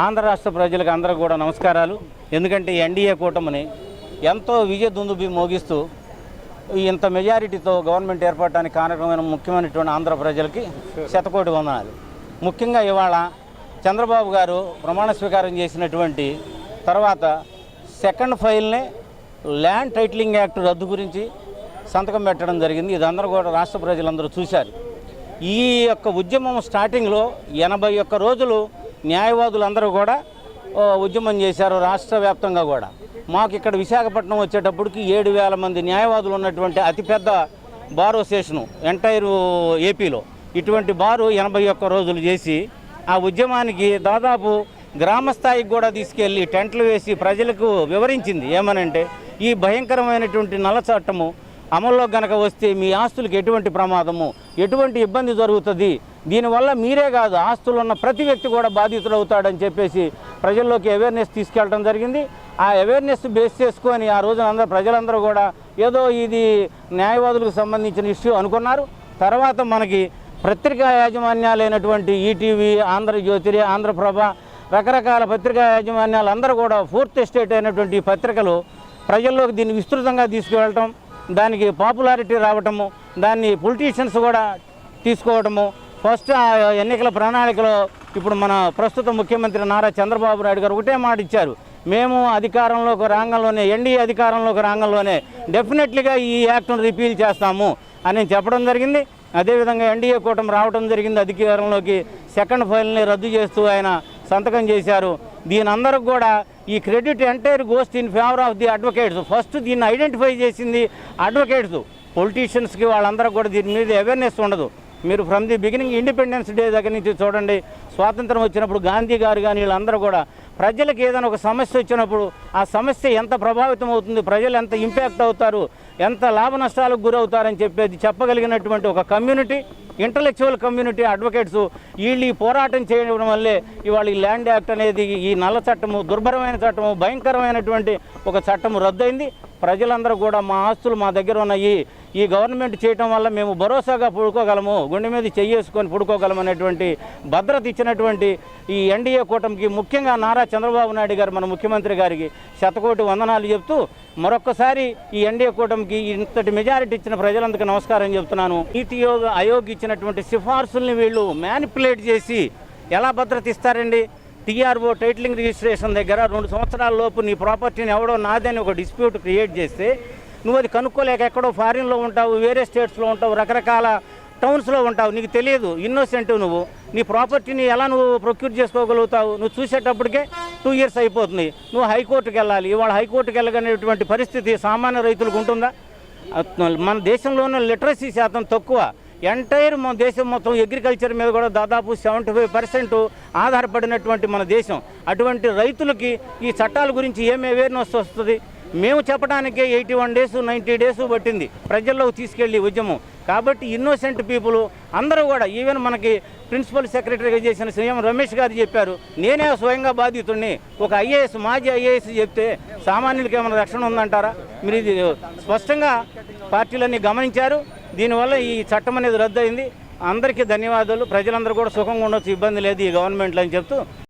ఆంధ్ర రాష్ట్ర ప్రజలకు అందరూ కూడా నమస్కారాలు. ఎందుకంటే ఎన్డీఏ కూటమిని ఎంతో విజయదుందుబి మోగిస్తూ ఇంత మెజారిటీతో గవర్నమెంట్ ఏర్పడటానికి కారణమైన ముఖ్యమైనటువంటి ఆంధ్ర ప్రజలకి శతకోటి వందనాలు. ముఖ్యంగా ఇవాళ చంద్రబాబు గారు ప్రమాణ స్వీకారం చేసినటువంటి తర్వాత సెకండ్ ఫైల్నే ల్యాండ్ టైటిలింగ్ యాక్ట్ రద్దు గురించి సంతకం పెట్టడం జరిగింది. ఇదందరూ కూడా రాష్ట్ర ప్రజలందరూ చూశారు. ఈ యొక్క ఉద్యమం స్టార్టింగ్లో 81 రోజులు న్యాయవాదులందరూ కూడా ఉద్యమం చేశారు రాష్ట్ర వ్యాప్తంగా కూడా. మాకు ఇక్కడ విశాఖపట్నం వచ్చేటప్పటికి 7,000 మంది న్యాయవాదులు ఉన్నటువంటి అతిపెద్ద బార్ అసోసియేషను ఎంటైర్ ఏపీలో. ఇటువంటి బారు 81 రోజులు చేసి ఆ ఉద్యమానికి దాదాపు గ్రామ స్థాయికి కూడా తీసుకెళ్ళి టెంట్లు వేసి ప్రజలకు వివరించింది. ఏమనంటే ఈ భయంకరమైనటువంటి నల్ల చట్టము అమల్లో గనక వస్తే మీ ఆస్తులకు ఎటువంటి ప్రమాదము, ఎటువంటి ఇబ్బంది జరుగుతుంది, దీనివల్ల మీరే కాదు ఆస్తులు ఉన్న ప్రతి వ్యక్తి కూడా బాధితులవుతాడని చెప్పేసి ప్రజల్లోకి అవేర్నెస్ తీసుకెళ్ళడం జరిగింది. ఆ అవేర్నెస్ బేస్ చేసుకొని ఆ రోజున ప్రజలందరూ కూడా ఏదో ఇది న్యాయవాదులకు సంబంధించిన ఇష్యూ అనుకున్నారు. తర్వాత మనకి పత్రికా యాజమాన్యాలైనటువంటి ఈటీవీ, ఆంధ్రజ్యోతి, ఆంధ్రప్రభ, రకరకాల పత్రికా యాజమాన్యాలు అందరూ కూడా ఫోర్త్ ఎస్టేట్ అయినటువంటి పత్రికలు ప్రజల్లోకి దీన్ని విస్తృతంగా తీసుకువెళ్ళటం, దానికి పాపులారిటీ రావటము, దాన్ని పొలిటీషియన్స్ కూడా తీసుకోవటము. ఫస్ట్ ఆ ఎన్నికల ప్రణాళికలో ఇప్పుడు మన ప్రస్తుత ముఖ్యమంత్రి నారా చంద్రబాబు నాయుడు గారు ఒకటే మాట ఇచ్చారు, మేము అధికారంలోకి రాంగంలోనే ఎన్డీఏ అధికారంలోకి రాంగంలోనే డెఫినెట్లీగా ఈ యాక్ట్ను రిపీల్ చేస్తాము అని చెప్పడం జరిగింది. అదేవిధంగా ఎన్డీఏ కూటమి రావడం జరిగింది అధికారంలోకి. సెకండ్ ఫైల్ని రద్దు చేస్తూ ఆయన సంతకం చేశారు. దీని అందరికి కూడా ఈ credit entire ghost in favour of the advocates. First దీన్ని ఐడెంటిఫై చేసింది అడ్వకేట్స్. పొలిటీషియన్స్కి వాళ్ళందరూ కూడా దీని మీద అవేర్నెస్ ఉండదు. మీరు from the beginning independence day దగ్గర నుంచి చూడండి, స్వాతంత్రం వచ్చినప్పుడు గాంధీ గారు కానీ వీళ్ళందరూ కూడా ప్రజలకు ఏదైనా ఒక సమస్య వచ్చినప్పుడు ఆ సమస్య ఎంత ప్రభావితం అవుతుంది, ప్రజలు ఎంత ఇంపాక్ట్ అవుతారు, ఎంత లాభ నష్టాలకు గురవుతారని చెప్పేది చెప్పగలిగినటువంటి ఒక కమ్యూనిటీ, ఇంటలెక్చువల్ కమ్యూనిటీ అడ్వకేట్స్. వీళ్ళు ఈ పోరాటం చేయడం వల్లే ఇవాళ ఈ ల్యాండ్ యాక్ట్ అనేది, ఈ నల్ల చట్టము, దుర్భరమైన చట్టము, భయంకరమైనటువంటి ఒక చట్టము రద్దయింది. ప్రజలందరూ కూడా మా ఆస్తులు మా దగ్గర ఉన్నాయి, ఈ గవర్నమెంట్ చేయటం వల్ల మేము భరోసాగా పడుకోగలము, గుండె మీద చెయ్యేసుకొని పడుకోగలము అనేటువంటి భద్రత ఇచ్చినటువంటి ఈ ఎన్డీఏ కూటమికి, ముఖ్యంగా నారా చంద్రబాబు నాయుడు గారు మన ముఖ్యమంత్రి గారికి శతకోటి వందనాలు చెప్తూ మరొక్కసారి ఈ ఎన్డీఏ కూటమికి ఇంతటి మెజారిటీ ఇచ్చిన ప్రజలందరికీ నమస్కారం చెప్తున్నాను. నీతి ఆయోగ్ ఇచ్చినటువంటి సిఫార్సుల్ని వీళ్ళు మ్యానిపులేట్ చేసి ఎలా భద్రత ఇస్తారండి? టీఆర్ఓ టైటిలింగ్ రిజిస్ట్రేషన్ దగ్గర 2 సంవత్సరాల లోపు నీ ప్రాపర్టీని ఎవడో నాదని ఒక డిస్ప్యూట్ క్రియేట్ చేస్తే నువ్వు అది కనుక్కోలేక ఎక్కడో ఫారిన్లో ఉంటావు, వేరే స్టేట్స్లో ఉంటావు, రకరకాల టౌన్స్లో ఉంటావు, నీకు తెలియదు, ఇన్నోసెంట్ నువ్వు. నీ ప్రాపర్టీని ఎలా నువ్వు ప్రొక్యూర్ చేసుకోగలుగుతావు? నువ్వు చూసేటప్పటికే 2 ఇయర్స్ అయిపోతుంది. నువ్వు హైకోర్టుకి వెళ్ళాలి. ఇవాళ హైకోర్టుకి వెళ్ళగనేటువంటి పరిస్థితి సామాన్య రైతులకు ఉంటుందా? మన దేశంలోనే లిటరసీ శాతం తక్కువ. ఎంటైర్ మన దేశం మొత్తం అగ్రికల్చర్ మీద కూడా దాదాపు 75% ఆధారపడినటువంటి మన దేశం. అటువంటి రైతులకి ఈ చట్టాల గురించి ఏమి అవేర్నెస్ వస్తుంది? మేము చెప్పడానికే 81 డేస్ 90 డేస్ పట్టింది ప్రజల్లోకి తీసుకెళ్ళి ఉద్యమం. కాబట్టి ఇన్నోసెంట్ పీపుల్ అందరూ కూడా, ఈవెన్ మనకి ప్రిన్సిపల్ సెక్రటరీగా చేసిన సీఎం రమేష్ గారు చెప్పారు, నేనే స్వయంగా బాధితుడిని. ఒక ఐఏఎస్, మాజీ ఐఏఎస్ చెప్తే సామాన్యులకి ఏమైనా రక్షణ ఉందంటారా? మీరు ఇది స్పష్టంగా పార్టీలన్నీ గమనించారు. దీనివల్ల ఈ చట్టం అనేది రద్దు అయింది. అందరికీ ధన్యవాదాలు. ప్రజలందరూ కూడా సుఖంగా ఉండొచ్చు, ఇబ్బంది లేదు ఈ గవర్నమెంట్లో అని చెప్తూ